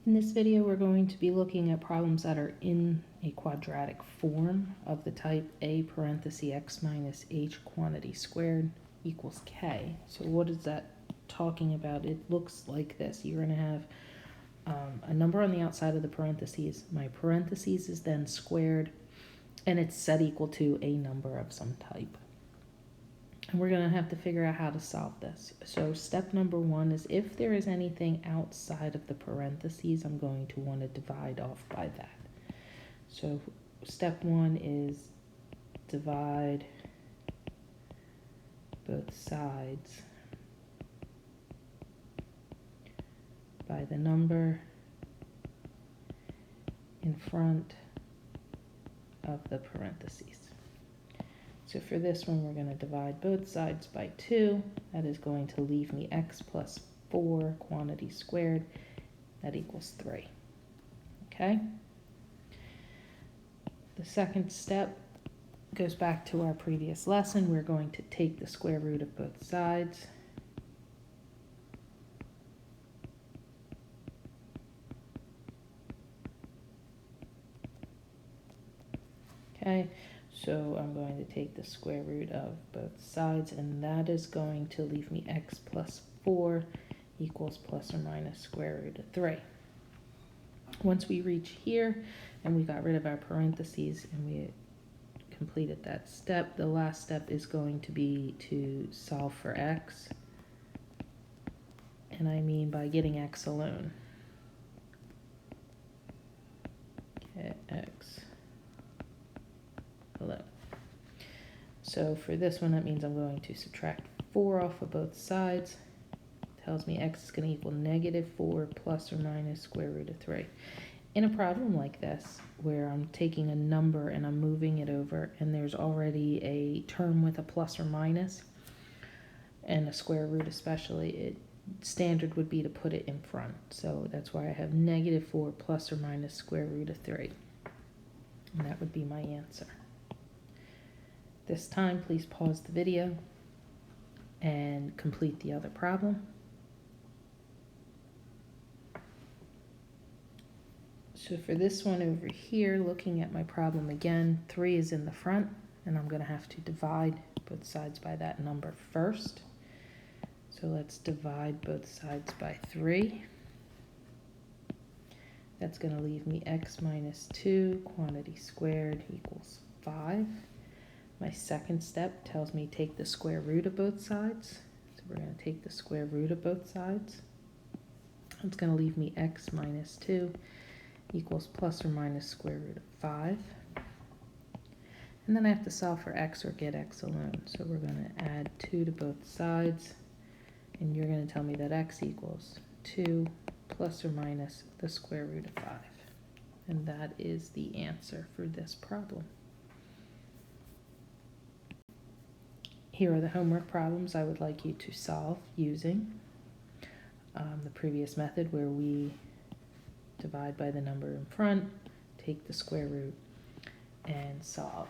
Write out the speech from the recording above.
In this video, we're going to be looking at problems that are in a quadratic form of the type a parenthesis x minus h quantity squared equals k. So what is that talking about? It looks like this. You're going to have a number on the outside of the parentheses. My parentheses is then squared, and it's set equal to a number of some type. And we're going to have to figure out how to solve this. So step number one is if there is anything outside of the parentheses, I'm going to want to divide off by that. So step one is divide both sides by the number in front of the parentheses. So for this one, we're going to divide both sides by 2. That is going to leave me x plus 4 quantity squared. That equals 3. Okay? The second step goes back to our previous lesson. We're going to take the square root of both sides. Okay? So I'm going to take the square root of both sides, and that is going to leave me x plus 4 equals plus or minus square root of 3. Once we reach here, and we got rid of our parentheses, and we completed that step, the last step is going to be to solve for x. And I mean by getting x alone. Get x alone. So for this one, that means I'm going to subtract 4 off of both sides. Tells me x is going to equal negative 4 plus or minus square root of 3. In a problem like this, where I'm taking a number and I'm moving it over, and there's already a term with a plus or minus, and a square root especially, standard would be to put it in front. So that's why I have negative 4 plus or minus square root of 3. And that would be my answer. This time, please pause the video and complete the other problem. So for this one over here, looking at my problem again, 3 is in the front, and I'm going to have to divide both sides by that number first. So let's divide both sides by 3. That's going to leave me x minus 2 quantity squared equals 5. My second step tells me take the square root of both sides. So we're going to take the square root of both sides. It's going to leave me x minus 2 equals plus or minus square root of 5. And then I have to solve for x or get x alone. So we're going to add 2 to both sides. And you're going to tell me that x equals 2 plus or minus the square root of 5. And that is the answer for this problem. Here are the homework problems I would like you to solve using the previous method, where we divide by the number in front, take the square root, and solve.